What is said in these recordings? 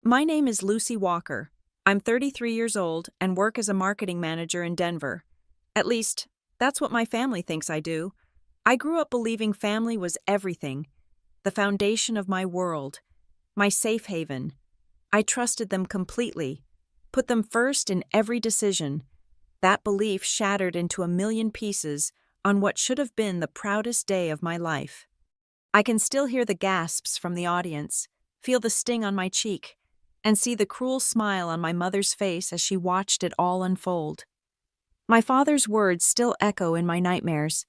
My name is Lucy Walker. I'm 33 years old and work as a marketing manager in Denver. At least, that's what my family thinks I do. I grew up believing family was everything, the foundation of my world, my safe haven. I trusted them completely, put them first in every decision. That belief shattered into a million pieces on what should have been the proudest day of my life. I can still hear the gasps from the audience, feel the sting on my cheek, and see the cruel smile on my mother's face as she watched it all unfold. My father's words still echo in my nightmares.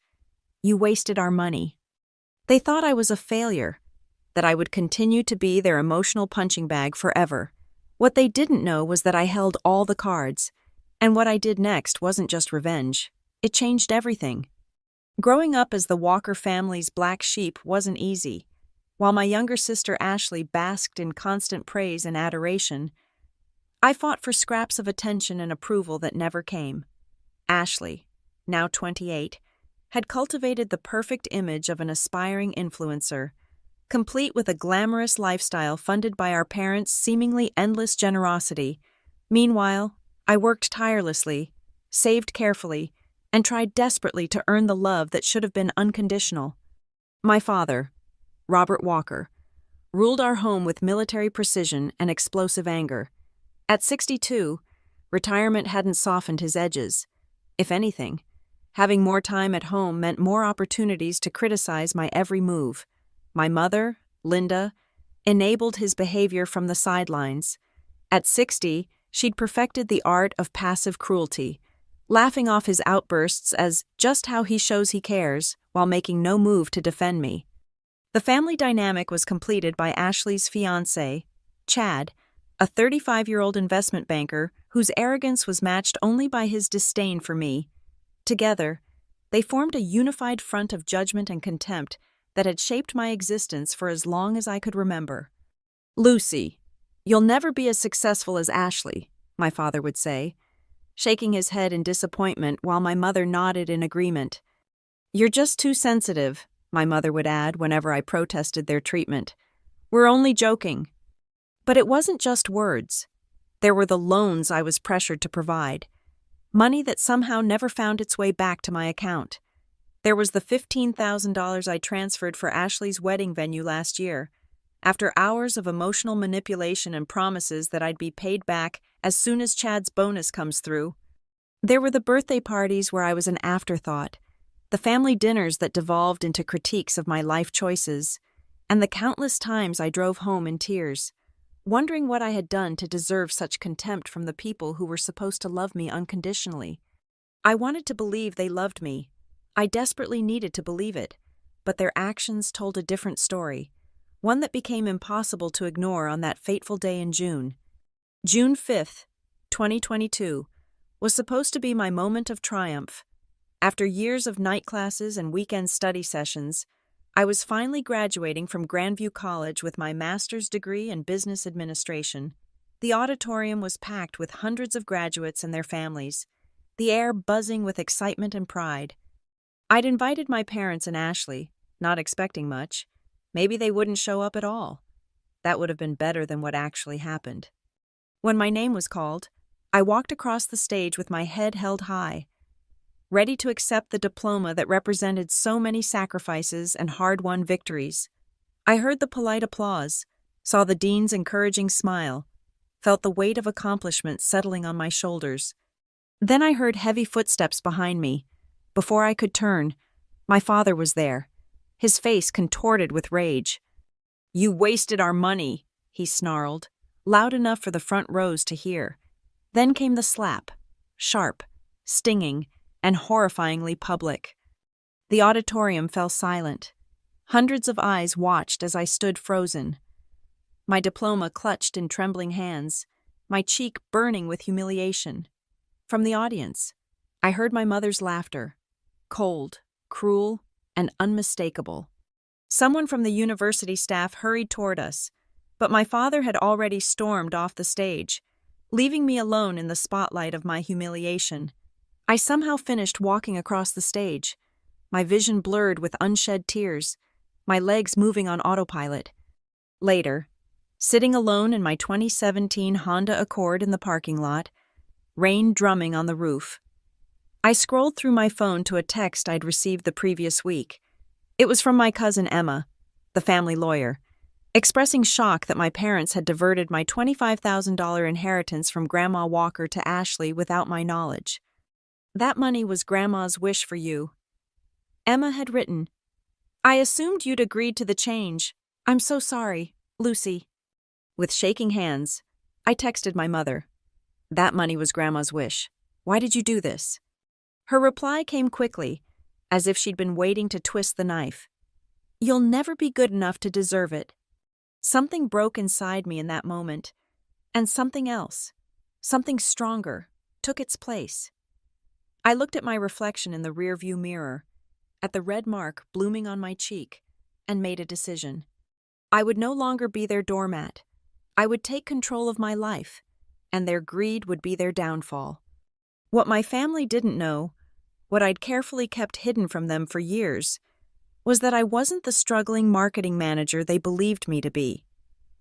"You wasted our money." They thought I was a failure, that I would continue to be their emotional punching bag forever. What they didn't know was that I held all the cards, and what I did next wasn't just revenge. It changed everything. Growing up as the Walker family's black sheep wasn't easy. While my younger sister Ashley basked in constant praise and adoration, I fought for scraps of attention and approval that never came. Ashley, now 28, had cultivated the perfect image of an aspiring influencer, complete with a glamorous lifestyle funded by our parents' seemingly endless generosity. Meanwhile, I worked tirelessly, saved carefully, and tried desperately to earn the love that should have been unconditional. My father, Robert Walker, ruled our home with military precision and explosive anger. At 62, retirement hadn't softened his edges. If anything, having more time at home meant more opportunities to criticize my every move. My mother, Linda, enabled his behavior from the sidelines. At 60, she'd perfected the art of passive cruelty, laughing off his outbursts as just how he shows he cares while making no move to defend me. The family dynamic was completed by Ashley's fiancé, Chad, a 35-year-old investment banker whose arrogance was matched only by his disdain for me. Together, they formed a unified front of judgment and contempt that had shaped my existence for as long as I could remember. "Lucy, you'll never be as successful as Ashley," my father would say, shaking his head in disappointment while my mother nodded in agreement. "You're just too sensitive," my mother would add whenever I protested their treatment. "We're only joking." But it wasn't just words. There were the loans I was pressured to provide, money that somehow never found its way back to my account. There was the $15,000 I transferred for Ashley's wedding venue last year, after hours of emotional manipulation and promises that I'd be paid back as soon as Chad's bonus comes through. There were the birthday parties where I was an afterthought, the family dinners that devolved into critiques of my life choices, and the countless times I drove home in tears, wondering what I had done to deserve such contempt from the people who were supposed to love me unconditionally. I wanted to believe they loved me. I desperately needed to believe it, but their actions told a different story, one that became impossible to ignore on that fateful day in June. June 5th, 2022, was supposed to be my moment of triumph. After years of night classes and weekend study sessions, I was finally graduating from Grandview College with my master's degree in business administration. The auditorium was packed with hundreds of graduates and their families, the air buzzing with excitement and pride. I'd invited my parents and Ashley, not expecting much. Maybe they wouldn't show up at all. That would have been better than what actually happened. When my name was called, I walked across the stage with my head held high, ready to accept the diploma that represented so many sacrifices and hard-won victories. I heard the polite applause, saw the dean's encouraging smile, felt the weight of accomplishment settling on my shoulders. Then I heard heavy footsteps behind me. Before I could turn, my father was there, his face contorted with rage. "You wasted our money," he snarled, loud enough for the front rows to hear. Then came the slap, sharp, stinging, and horrifyingly public. The auditorium fell silent. Hundreds of eyes watched as I stood frozen, my diploma clutched in trembling hands, my cheek burning with humiliation. From the audience, I heard my mother's laughter, cold, cruel, and unmistakable. Someone from the university staff hurried toward us, but my father had already stormed off the stage, leaving me alone in the spotlight of my humiliation. I somehow finished walking across the stage, my vision blurred with unshed tears, my legs moving on autopilot. Later, sitting alone in my 2017 Honda Accord in the parking lot, rain drumming on the roof. I scrolled through my phone to a text I'd received the previous week. It was from my cousin Emma, the family lawyer, expressing shock that my parents had diverted my $25,000 inheritance from Grandma Walker to Ashley without my knowledge. "That money was Grandma's wish for you." Emma had written, "I assumed you'd agreed to the change. I'm so sorry, Lucy." With shaking hands, I texted my mother. "That money was Grandma's wish. Why did you do this?" Her reply came quickly, as if she'd been waiting to twist the knife. "You'll never be good enough to deserve it." Something broke inside me in that moment, and something else, something stronger, took its place. I looked at my reflection in the rearview mirror, at the red mark blooming on my cheek, and made a decision. I would no longer be their doormat. I would take control of my life, and their greed would be their downfall. What my family didn't know, what I'd carefully kept hidden from them for years, was that I wasn't the struggling marketing manager they believed me to be.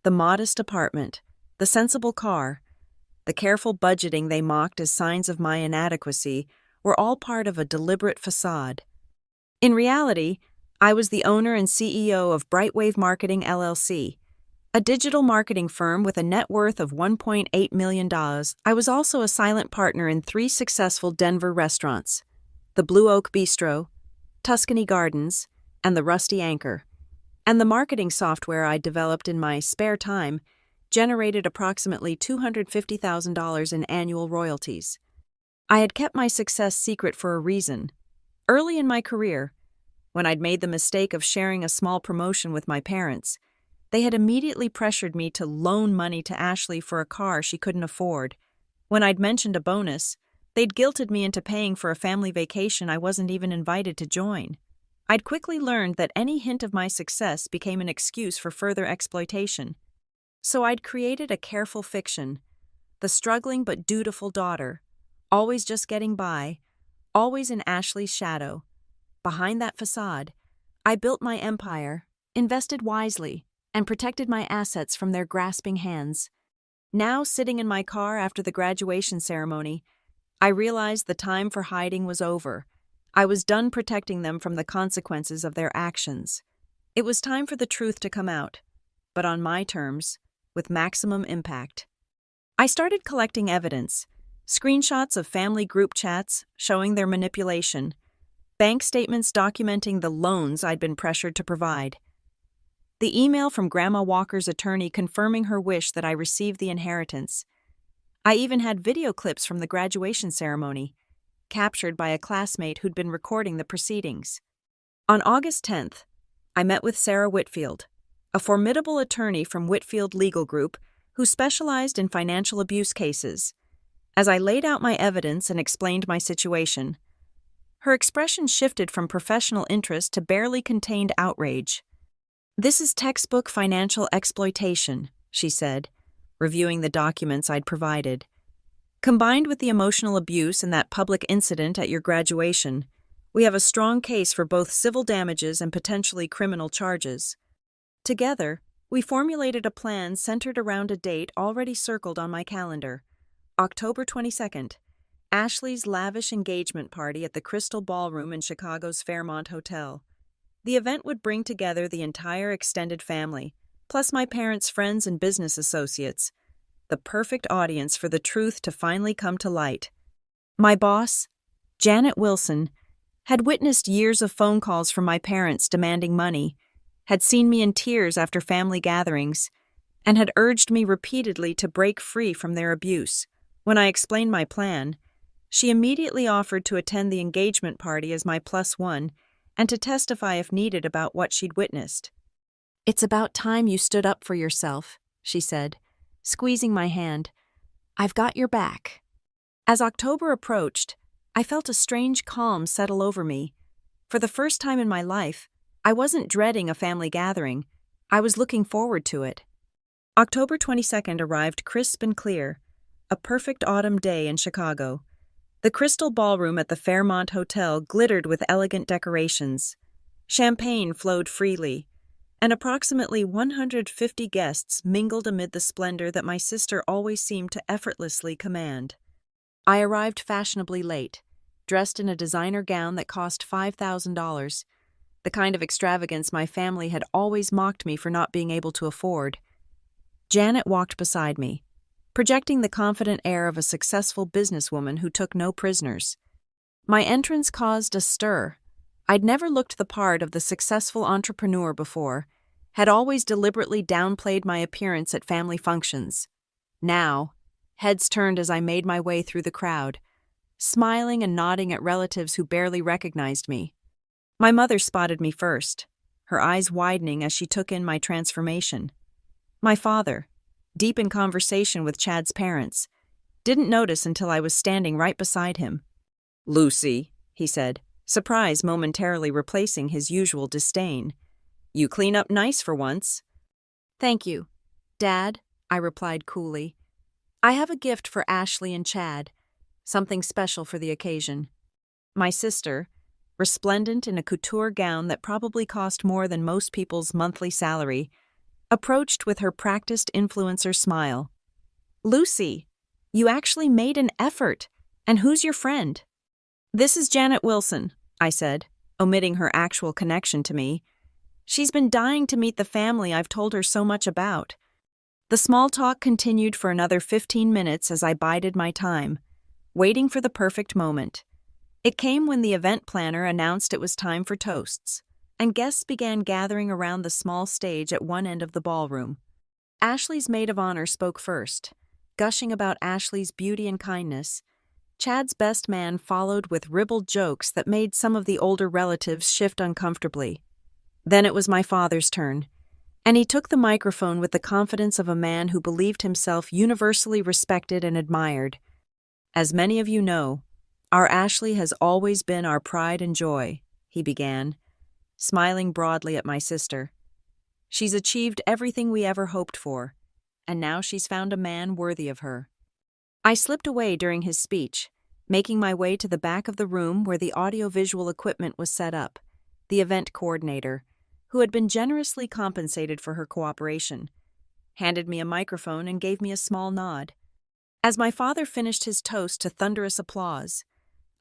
The modest apartment, the sensible car, the careful budgeting they mocked as signs of my inadequacy were all part of a deliberate facade. In reality, I was the owner and CEO of Brightwave Marketing LLC, a digital marketing firm with a net worth of $1.8 million. I was also a silent partner in 3 successful Denver restaurants: the Blue Oak Bistro, Tuscany Gardens, and the Rusty Anchor. And the marketing software I developed in my spare time generated approximately $250,000 in annual royalties. I had kept my success secret for a reason. Early in my career, when I'd made the mistake of sharing a small promotion with my parents, they had immediately pressured me to loan money to Ashley for a car she couldn't afford. When I'd mentioned a bonus, they'd guilted me into paying for a family vacation I wasn't even invited to join. I'd quickly learned that any hint of my success became an excuse for further exploitation. So I'd created a careful fiction, the struggling but dutiful daughter, always just getting by, always in Ashley's shadow. Behind that facade, I built my empire, invested wisely, and protected my assets from their grasping hands. Now, sitting in my car after the graduation ceremony, I realized the time for hiding was over. I was done protecting them from the consequences of their actions. It was time for the truth to come out, but on my terms, with maximum impact. I started collecting evidence, screenshots of family group chats showing their manipulation, bank statements documenting the loans I'd been pressured to provide, the email from Grandma Walker's attorney confirming her wish that I receive the inheritance. I even had video clips from the graduation ceremony, captured by a classmate who'd been recording the proceedings. On August 10th, I met with Sarah Whitfield, a formidable attorney from Whitfield Legal Group who specialized in financial abuse cases. As I laid out my evidence and explained my situation, her expression shifted from professional interest to barely contained outrage. "This is textbook financial exploitation," she said, reviewing the documents I'd provided. "Combined with the emotional abuse and that public incident at your graduation, we have a strong case for both civil damages and potentially criminal charges." Together, we formulated a plan centered around a date already circled on my calendar: October 22nd, Ashley's lavish engagement party at the Crystal Ballroom in Chicago's Fairmont Hotel. The event would bring together the entire extended family, plus my parents' friends and business associates, the perfect audience for the truth to finally come to light. My boss, Janet Wilson, had witnessed years of phone calls from my parents demanding money, had seen me in tears after family gatherings, and had urged me repeatedly to break free from their abuse. When I explained my plan, she immediately offered to attend the engagement party as my +1 and to testify if needed about what she'd witnessed. "It's about time you stood up for yourself," she said, squeezing my hand. "I've got your back." As October approached, I felt a strange calm settle over me. For the first time in my life, I wasn't dreading a family gathering. I was looking forward to it. October 22nd arrived crisp and clear, a perfect autumn day in Chicago. The Crystal Ballroom at the Fairmont Hotel glittered with elegant decorations. Champagne flowed freely. and approximately 150 guests mingled amid the splendor that my sister always seemed to effortlessly command. I arrived fashionably late, dressed in a designer gown that cost $5,000, the kind of extravagance my family had always mocked me for not being able to afford. Janet walked beside me, projecting the confident air of a successful businesswoman who took no prisoners. My entrance caused a stir. I'd never looked the part of the successful entrepreneur before, had always deliberately downplayed my appearance at family functions. Now, heads turned as I made my way through the crowd, smiling and nodding at relatives who barely recognized me. My mother spotted me first, her eyes widening as she took in my transformation. My father, deep in conversation with Chad's parents, didn't notice until I was standing right beside him. "Lucy," he said, surprise momentarily replacing his usual disdain. "You clean up nice for once." "Thank you, Dad," I replied coolly. "I have a gift for Ashley and Chad, something special for the occasion." My sister, resplendent in a couture gown that probably cost more than most people's monthly salary, approached with her practiced influencer smile. "Lucy, you actually made an effort. And who's your friend?" "This is Janet Wilson," I said, omitting her actual connection to me. "She's been dying to meet the family I've told her so much about." The small talk continued for another 15 minutes as I bided my time, waiting for the perfect moment. It came when the event planner announced it was time for toasts, and guests began gathering around the small stage at one end of the ballroom. Ashley's maid of honor spoke first, gushing about Ashley's beauty and kindness. Chad's best man followed with ribald jokes that made some of the older relatives shift uncomfortably. Then it was my father's turn, and he took the microphone with the confidence of a man who believed himself universally respected and admired. "As many of you know, our Ashley has always been our pride and joy," he began, smiling broadly at my sister. "She's achieved everything we ever hoped for, and now she's found a man worthy of her." I slipped away during his speech, making my way to the back of the room where the audiovisual equipment was set up. The event coordinator, who had been generously compensated for her cooperation, handed me a microphone and gave me a small nod. As my father finished his toast to thunderous applause,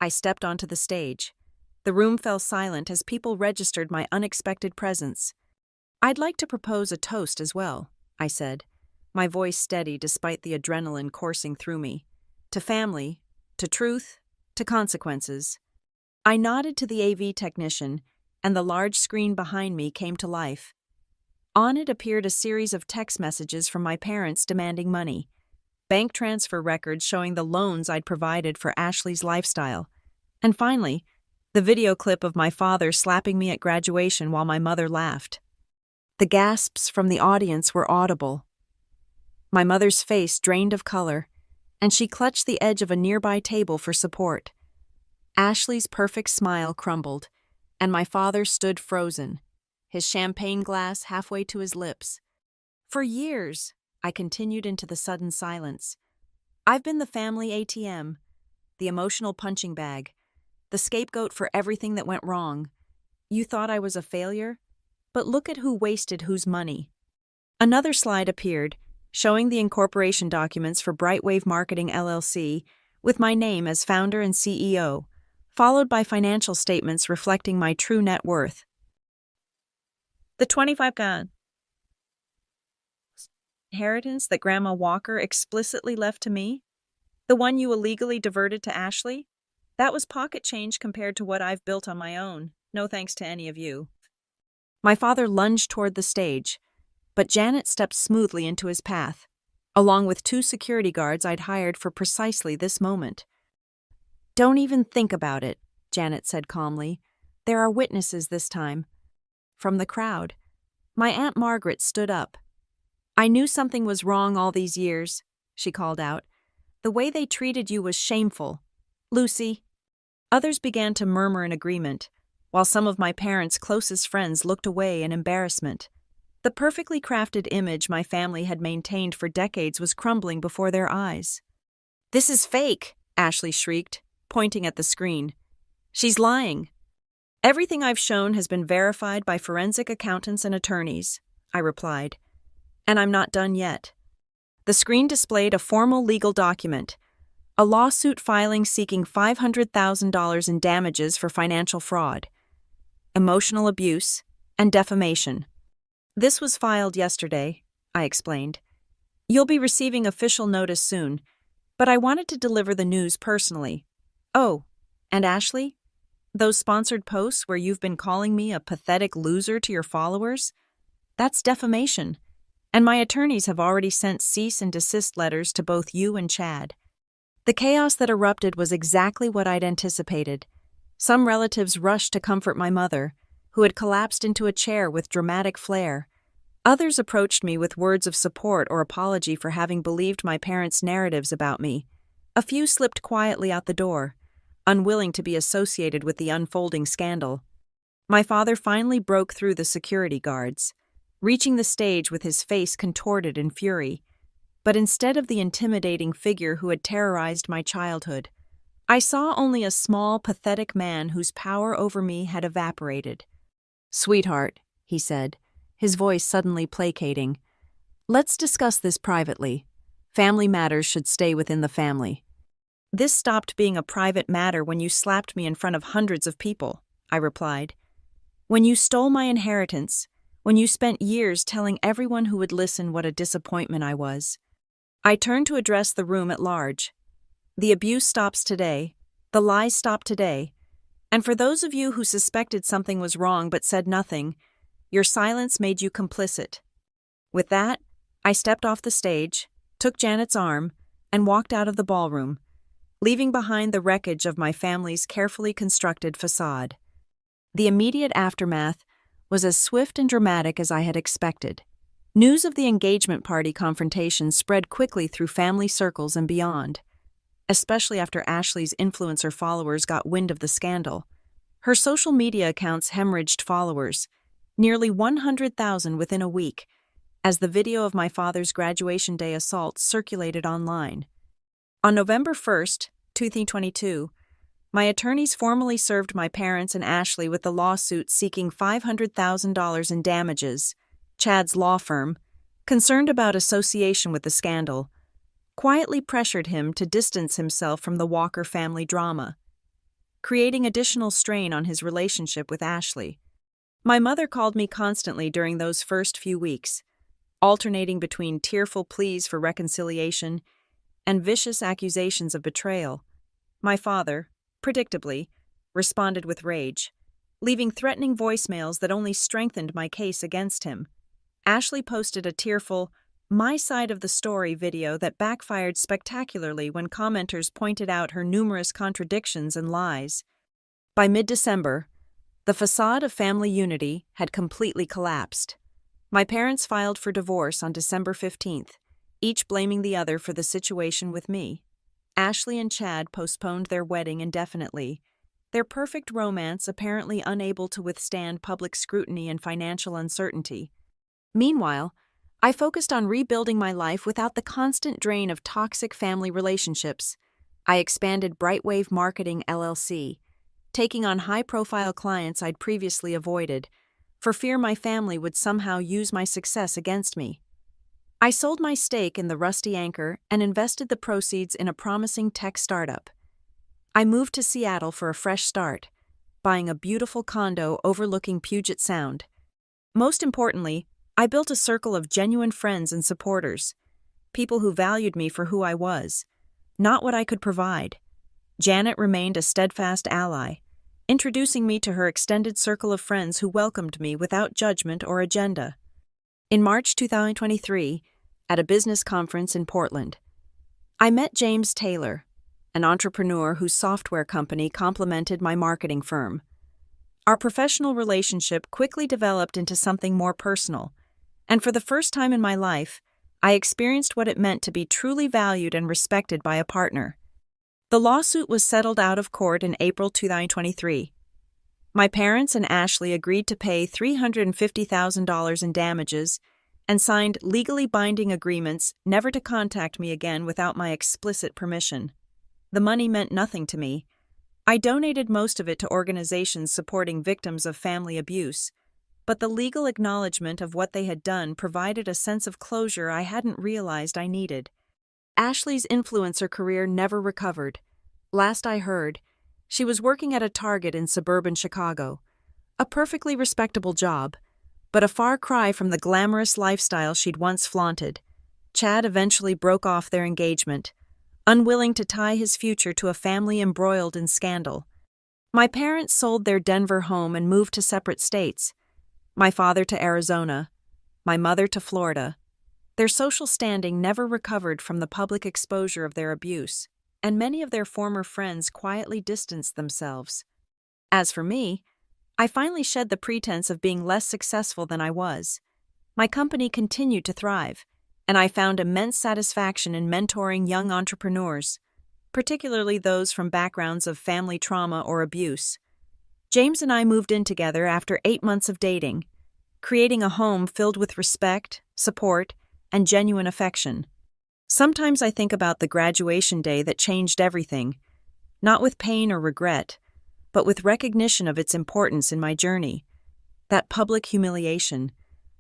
I stepped onto the stage. The room fell silent as people registered my unexpected presence. "I'd like to propose a toast as well," I said, my voice steady despite the adrenaline coursing through me. "To family, to truth, to consequences." I nodded to the AV technician, and the large screen behind me came to life. On it appeared a series of text messages from my parents demanding money, bank transfer records showing the loans I'd provided for Ashley's lifestyle, and finally, the video clip of my father slapping me at graduation while my mother laughed. The gasps from the audience were audible. My mother's face drained of color, and she clutched the edge of a nearby table for support. Ashley's perfect smile crumbled, and my father stood frozen, his champagne glass halfway to his lips. "For years," I continued into the sudden silence, "I've been the family ATM, the emotional punching bag, the scapegoat for everything that went wrong. You thought I was a failure? But look at who wasted whose money." Another slide appeared, showing the incorporation documents for Brightwave Marketing LLC, with my name as founder and CEO, followed by financial statements reflecting my true net worth. "The 25 inheritance that Grandma Walker explicitly left to me? The one you illegally diverted to Ashley? That was pocket change compared to what I've built on my own, no thanks to any of you." My father lunged toward the stage, but Janet stepped smoothly into his path, along with 2 security guards I'd hired for precisely this moment. "Don't even think about it," Janet said calmly. "There are witnesses this time." From the crowd, my Aunt Margaret stood up. "I knew something was wrong all these years," she called out. "The way they treated you was shameful. Lucy." Others began to murmur in agreement, while some of my parents' closest friends looked away in embarrassment. The perfectly crafted image my family had maintained for decades was crumbling before their eyes. "This is fake," Ashley shrieked, pointing at the screen. "She's lying." Everything I've shown has been verified by forensic accountants and attorneys, I replied. And I'm not done yet. The screen displayed a formal legal document, a lawsuit filing seeking $500,000 in damages for financial fraud, emotional abuse, and defamation. This was filed yesterday, I explained. You'll be receiving official notice soon, but I wanted to deliver the news personally. Oh, and Ashley? Those sponsored posts where you've been calling me a pathetic loser to your followers? That's defamation, and my attorneys have already sent cease and desist letters to both you and Chad. The chaos that erupted was exactly what I'd anticipated. Some relatives rushed to comfort my mother, who had collapsed into a chair with dramatic flair. Others approached me with words of support or apology for having believed my parents' narratives about me. A few slipped quietly out the door, unwilling to be associated with the unfolding scandal. My father finally broke through the security guards, reaching the stage with his face contorted in fury. But instead of the intimidating figure who had terrorized my childhood, I saw only a small, pathetic man whose power over me had evaporated. "Sweetheart," he said, his voice suddenly placating, "let's discuss this privately. Family matters should stay within the family." "This stopped being a private matter when you slapped me in front of hundreds of people," I replied. "When you stole my inheritance, when you spent years telling everyone who would listen what a disappointment I was." I turned to address the room at large. "The abuse stops today, the lies stop today, and for those of you who suspected something was wrong but said nothing, your silence made you complicit." With that, I stepped off the stage, took Janet's arm, and walked out of the ballroom, leaving behind the wreckage of my family's carefully constructed facade. The immediate aftermath was as swift and dramatic as I had expected. News of the engagement party confrontation spread quickly through family circles and beyond, especially after Ashley's influencer followers got wind of the scandal. Her social media accounts hemorrhaged followers, nearly 100,000 within a week, as the video of my father's graduation day assault circulated online. On November 1st, 2022, my attorneys formally served my parents and Ashley with the lawsuit seeking $500,000 in damages. Chad's law firm, concerned about association with the scandal, quietly pressured him to distance himself from the Walker family drama, creating additional strain on his relationship with Ashley. My mother called me constantly during those first few weeks, alternating between tearful pleas for reconciliation and vicious accusations of betrayal. My father, predictably, responded with rage, leaving threatening voicemails that only strengthened my case against him. Ashley posted a tearful, "My side of the story" video that backfired spectacularly when commenters pointed out her numerous contradictions and lies. By mid-December, the facade of family unity had completely collapsed. My parents filed for divorce on December 15th, each blaming the other for the situation with me. Ashley and Chad postponed their wedding indefinitely, their perfect romance apparently unable to withstand public scrutiny and financial uncertainty. Meanwhile, I focused on rebuilding my life without the constant drain of toxic family relationships. I expanded Brightwave Marketing LLC, taking on high-profile clients I'd previously avoided, for fear my family would somehow use my success against me. I sold my stake in the Rusty Anchor and invested the proceeds in a promising tech startup. I moved to Seattle for a fresh start, buying a beautiful condo overlooking Puget Sound. Most importantly, I built a circle of genuine friends and supporters, people who valued me for who I was, not what I could provide. Janet remained a steadfast ally, introducing me to her extended circle of friends who welcomed me without judgment or agenda. In March 2023, at a business conference in Portland, I met James Taylor, an entrepreneur whose software company complemented my marketing firm. Our professional relationship quickly developed into something more personal, and for the first time in my life, I experienced what it meant to be truly valued and respected by a partner. The lawsuit was settled out of court in April 2023. My parents and Ashley agreed to pay $350,000 in damages and signed legally binding agreements never to contact me again without my explicit permission. The money meant nothing to me. I donated most of it to organizations supporting victims of family abuse, but the legal acknowledgement of what they had done provided a sense of closure I hadn't realized I needed. Ashley's influencer career never recovered. Last I heard, she was working at a Target in suburban Chicago. A perfectly respectable job, but a far cry from the glamorous lifestyle she'd once flaunted. Chad eventually broke off their engagement, unwilling to tie his future to a family embroiled in scandal. My parents sold their Denver home and moved to separate states. My father to Arizona, my mother to Florida. Their social standing never recovered from the public exposure of their abuse, and many of their former friends quietly distanced themselves. As for me, I finally shed the pretense of being less successful than I was. My company continued to thrive, and I found immense satisfaction in mentoring young entrepreneurs, particularly those from backgrounds of family trauma or abuse. James and I moved in together after 8 months of dating, creating a home filled with respect, support, and genuine affection. Sometimes I think about the graduation day that changed everything, not with pain or regret, but with recognition of its importance in my journey. That public humiliation,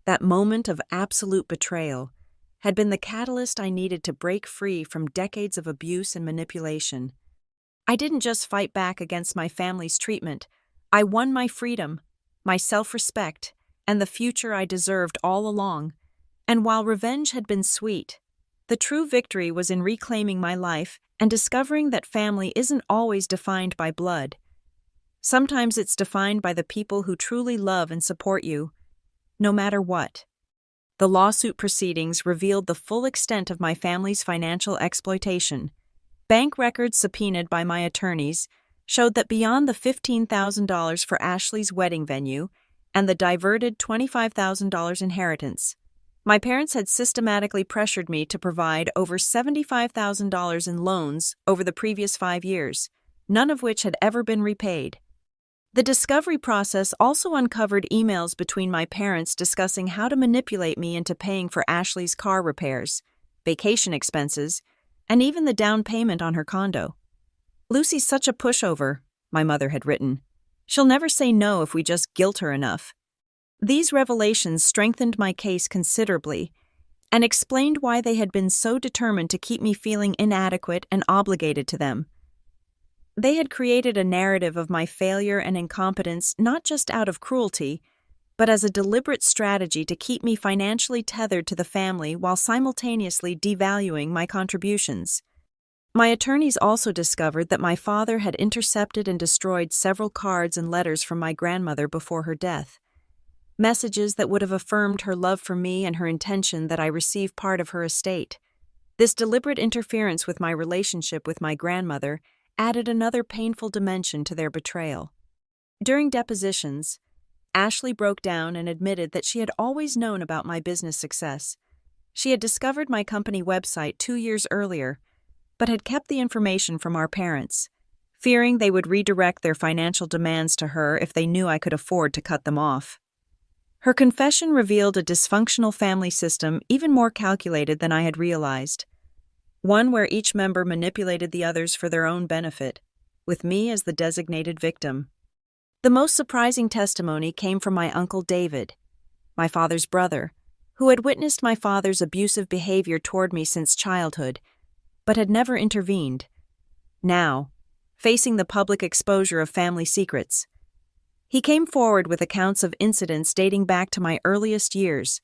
that moment of absolute betrayal, had been the catalyst I needed to break free from decades of abuse and manipulation. I didn't just fight back against my family's treatment. I won my freedom, my self-respect, and the future I deserved all along. And while revenge had been sweet, the true victory was in reclaiming my life and discovering that family isn't always defined by blood. Sometimes it's defined by the people who truly love and support you, no matter what. The lawsuit proceedings revealed the full extent of my family's financial exploitation. Bank records subpoenaed by my attorneys showed that beyond the $15,000 for Ashley's wedding venue and the diverted $25,000 inheritance, my parents had systematically pressured me to provide over $75,000 in loans over the previous 5 years, none of which had ever been repaid. The discovery process also uncovered emails between my parents discussing how to manipulate me into paying for Ashley's car repairs, vacation expenses, and even the down payment on her condo. "Lucy's such a pushover," my mother had written. "She'll never say no if we just guilt her enough." These revelations strengthened my case considerably and explained why they had been so determined to keep me feeling inadequate and obligated to them. They had created a narrative of my failure and incompetence not just out of cruelty, but as a deliberate strategy to keep me financially tethered to the family while simultaneously devaluing my contributions. My attorneys also discovered that my father had intercepted and destroyed several cards and letters from my grandmother before her death. Messages that would have affirmed her love for me and her intention that I receive part of her estate. This deliberate interference with my relationship with my grandmother added another painful dimension to their betrayal. During depositions, Ashley broke down and admitted that she had always known about my business success. She had discovered my company website 2 years earlier, but had kept the information from our parents, fearing they would redirect their financial demands to her if they knew I could afford to cut them off. Her confession revealed a dysfunctional family system even more calculated than I had realized. One where each member manipulated the others for their own benefit, with me as the designated victim. The most surprising testimony came from my uncle David, my father's brother, who had witnessed my father's abusive behavior toward me since childhood, but had never intervened. Now, facing the public exposure of family secrets, he came forward with accounts of incidents dating back to my earliest years,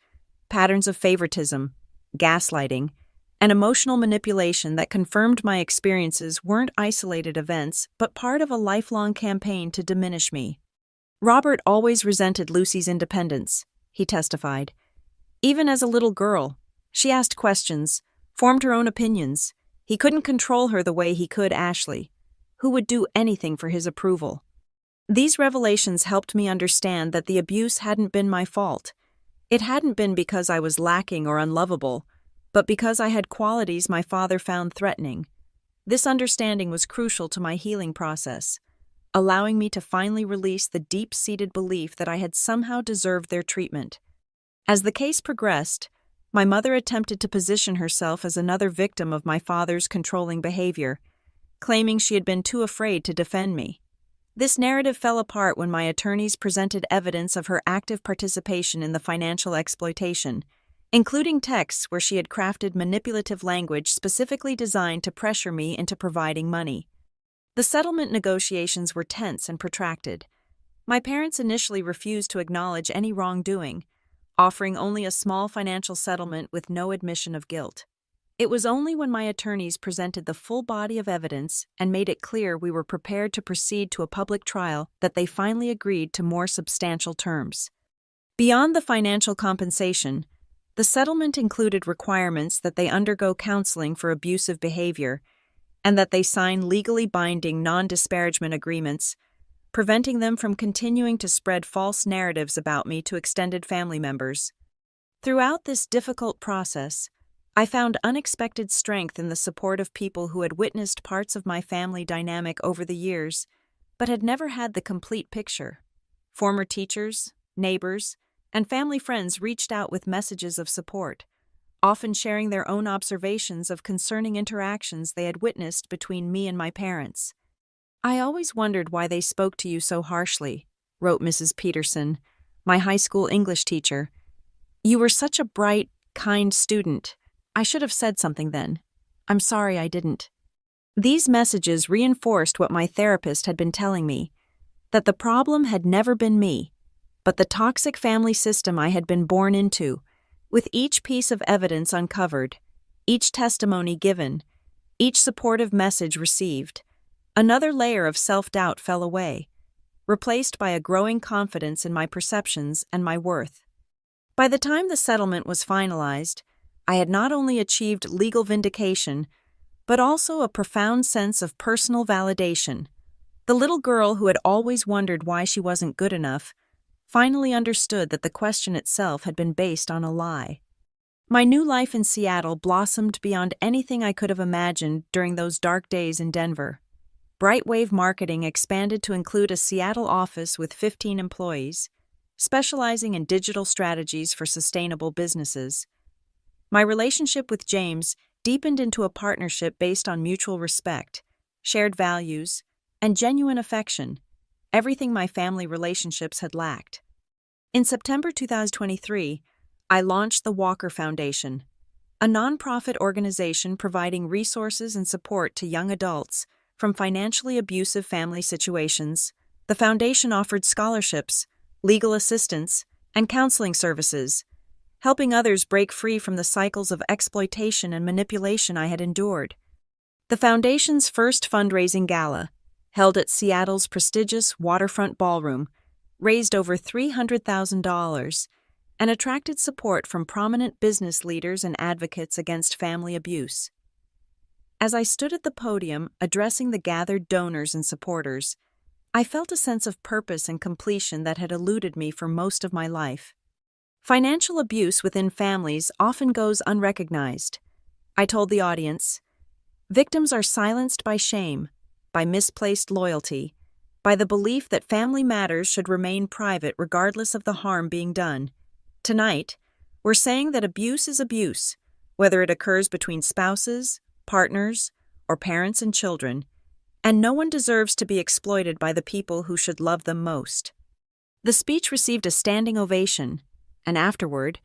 patterns of favoritism, gaslighting, and emotional manipulation that confirmed my experiences weren't isolated events but part of a lifelong campaign to diminish me. "Robert always resented Lucy's independence," he testified. "Even as a little girl, she asked questions, formed her own opinions. He couldn't control her the way he could Ashley, who would do anything for his approval." These revelations helped me understand that the abuse hadn't been my fault. It hadn't been because I was lacking or unlovable, but because I had qualities my father found threatening. This understanding was crucial to my healing process, allowing me to finally release the deep-seated belief that I had somehow deserved their treatment. As the case progressed, my mother attempted to position herself as another victim of my father's controlling behavior, claiming she had been too afraid to defend me. This narrative fell apart when my attorneys presented evidence of her active participation in the financial exploitation, including texts where she had crafted manipulative language specifically designed to pressure me into providing money. The settlement negotiations were tense and protracted. My parents initially refused to acknowledge any wrongdoing, offering only a small financial settlement with no admission of guilt. It was only when my attorneys presented the full body of evidence and made it clear we were prepared to proceed to a public trial that they finally agreed to more substantial terms. Beyond the financial compensation, the settlement included requirements that they undergo counseling for abusive behavior and that they sign legally binding non-disparagement agreements, preventing them from continuing to spread false narratives about me to extended family members. Throughout this difficult process, I found unexpected strength in the support of people who had witnessed parts of my family dynamic over the years, but had never had the complete picture. Former teachers, neighbors, and family friends reached out with messages of support, often sharing their own observations of concerning interactions they had witnessed between me and my parents. "I always wondered why they spoke to you so harshly," wrote Mrs. Peterson, my high school English teacher. "You were such a bright, kind student. I should have said something then. I'm sorry I didn't." These messages reinforced what my therapist had been telling me, that the problem had never been me, but the toxic family system I had been born into. With each piece of evidence uncovered, each testimony given, each supportive message received, another layer of self-doubt fell away, replaced by a growing confidence in my perceptions and my worth. By the time the settlement was finalized, I had not only achieved legal vindication, but also a profound sense of personal validation. The little girl who had always wondered why she wasn't good enough finally understood that the question itself had been based on a lie. My new life in Seattle blossomed beyond anything I could have imagined during those dark days in Denver. Brightwave Marketing expanded to include a Seattle office with 15 employees, specializing in digital strategies for sustainable businesses. My relationship with James deepened into a partnership based on mutual respect, shared values, and genuine affection, everything my family relationships had lacked. In September 2023, I launched the Walker Foundation, a nonprofit organization providing resources and support to young adults from financially abusive family situations. The foundation offered scholarships, legal assistance, and counseling services, helping others break free from the cycles of exploitation and manipulation I had endured. The Foundation's first fundraising gala, held at Seattle's prestigious Waterfront Ballroom, raised over $300,000 and attracted support from prominent business leaders and advocates against family abuse. As I stood at the podium addressing the gathered donors and supporters, I felt a sense of purpose and completion that had eluded me for most of my life. Financial abuse within families often goes unrecognized. I told the audience, victims are silenced by shame, by misplaced loyalty, by the belief that family matters should remain private regardless of the harm being done. Tonight, we're saying that abuse is abuse, whether it occurs between spouses, partners, or parents and children, and no one deserves to be exploited by the people who should love them most. The speech received a standing ovation, and afterward,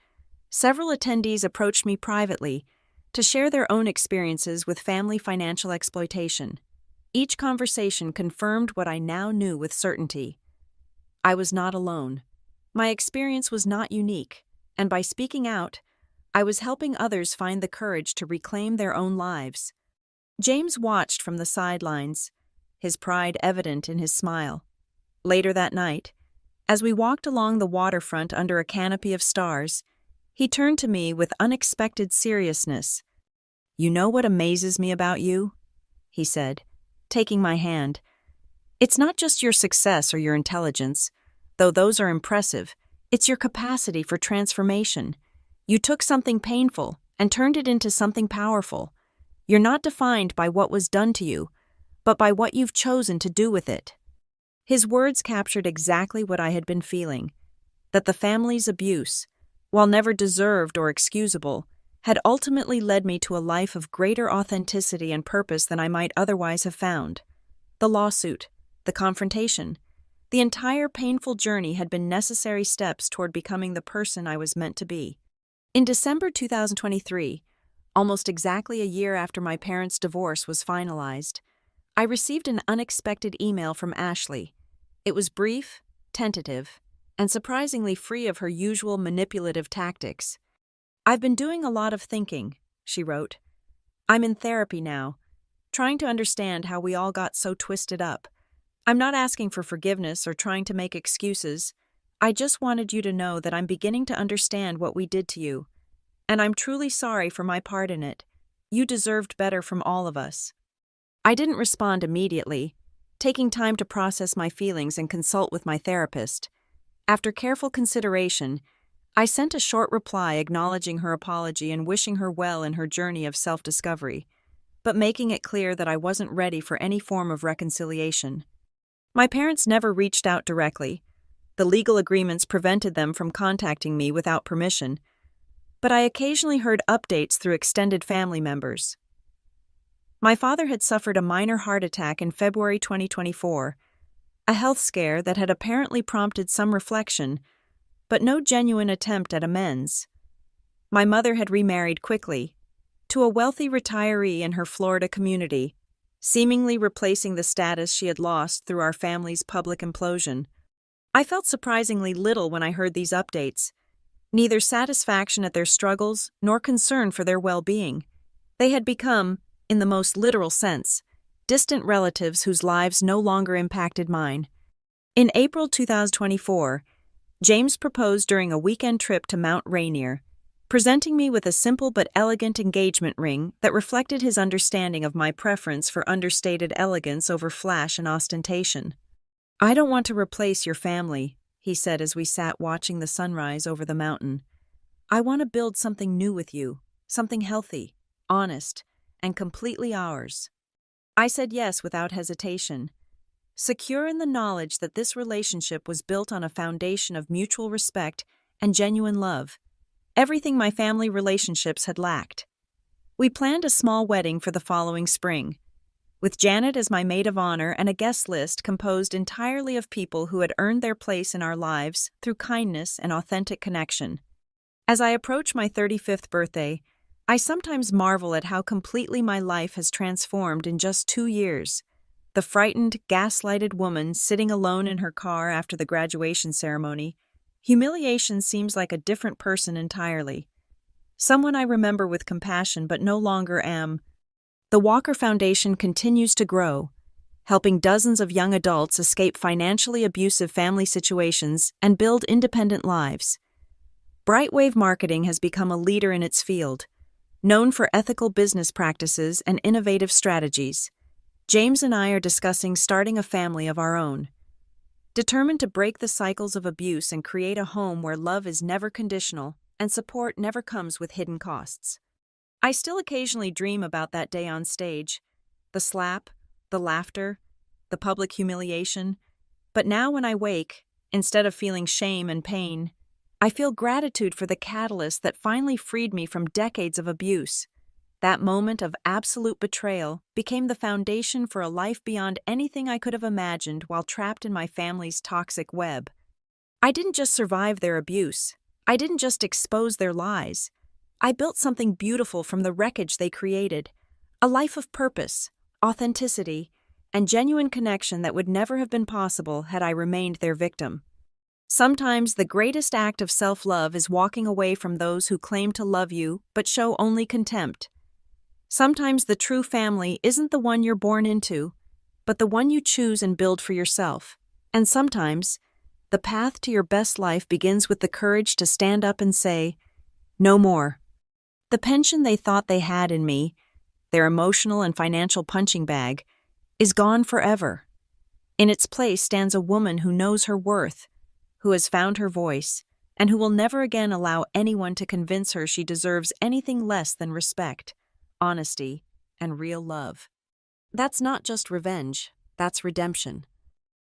several attendees approached me privately to share their own experiences with family financial exploitation. Each conversation confirmed what I now knew with certainty. I was not alone. My experience was not unique, and by speaking out, I was helping others find the courage to reclaim their own lives. James watched from the sidelines, his pride evident in his smile. Later that night, as we walked along the waterfront under a canopy of stars, he turned to me with unexpected seriousness. "You know what amazes me about you?" he said, taking my hand. "It's not just your success or your intelligence, though those are impressive. It's your capacity for transformation. You took something painful and turned it into something powerful. You're not defined by what was done to you, but by what you've chosen to do with it." His words captured exactly what I had been feeling, that the family's abuse, while never deserved or excusable, had ultimately led me to a life of greater authenticity and purpose than I might otherwise have found. The lawsuit, the confrontation, the entire painful journey had been necessary steps toward becoming the person I was meant to be. In December 2023, almost exactly a year after my parents' divorce was finalized, I received an unexpected email from Ashley. It was brief, tentative, and surprisingly free of her usual manipulative tactics. "I've been doing a lot of thinking," she wrote. "I'm in therapy now, trying to understand how we all got so twisted up. I'm not asking for forgiveness or trying to make excuses. I just wanted you to know that I'm beginning to understand what we did to you. And I'm truly sorry for my part in it. You deserved better from all of us." I didn't respond immediately, taking time to process my feelings and consult with my therapist. After careful consideration, I sent a short reply acknowledging her apology and wishing her well in her journey of self-discovery, but making it clear that I wasn't ready for any form of reconciliation. My parents never reached out directly. The legal agreements prevented them from contacting me without permission, but I occasionally heard updates through extended family members. My father had suffered a minor heart attack in February 2024, a health scare that had apparently prompted some reflection, but no genuine attempt at amends. My mother had remarried quickly, to a wealthy retiree in her Florida community, seemingly replacing the status she had lost through our family's public implosion. I felt surprisingly little when I heard these updates, neither satisfaction at their struggles nor concern for their well-being. They had become, in the most literal sense, distant relatives whose lives no longer impacted mine. In April 2024, James proposed during a weekend trip to Mount Rainier, presenting me with a simple but elegant engagement ring that reflected his understanding of my preference for understated elegance over flash and ostentation. "I don't want to replace your family," he said as we sat watching the sunrise over the mountain. "I want to build something new with you, something healthy, honest, and completely ours." I said yes without hesitation, secure in the knowledge that this relationship was built on a foundation of mutual respect and genuine love, everything my family relationships had lacked. We planned a small wedding for the following spring, with Janet as my maid of honor and a guest list composed entirely of people who had earned their place in our lives through kindness and authentic connection. As I approach my 35th birthday, I sometimes marvel at how completely my life has transformed in just 2 years. The frightened, gaslighted woman sitting alone in her car after the graduation ceremony, humiliation seems like a different person entirely. Someone I remember with compassion but no longer am. The Walker Foundation continues to grow, helping dozens of young adults escape financially abusive family situations and build independent lives. Brightwave Marketing has become a leader in its field, known for ethical business practices and innovative strategies. James and I are discussing starting a family of our own, determined to break the cycles of abuse and create a home where love is never conditional and support never comes with hidden costs. I still occasionally dream about that day on stage, the slap, the laughter, the public humiliation, but now when I wake, instead of feeling shame and pain, I feel gratitude for the catalyst that finally freed me from decades of abuse. That moment of absolute betrayal became the foundation for a life beyond anything I could have imagined while trapped in my family's toxic web. I didn't just survive their abuse. I didn't just expose their lies. I built something beautiful from the wreckage they created, a life of purpose, authenticity, and genuine connection that would never have been possible had I remained their victim. Sometimes the greatest act of self-love is walking away from those who claim to love you but show only contempt. Sometimes the true family isn't the one you're born into, but the one you choose and build for yourself. And sometimes, the path to your best life begins with the courage to stand up and say, "No more." The pension they thought they had in me, their emotional and financial punching bag, is gone forever. In its place stands a woman who knows her worth, who has found her voice, and who will never again allow anyone to convince her she deserves anything less than respect, honesty, and real love. That's not just revenge, that's redemption.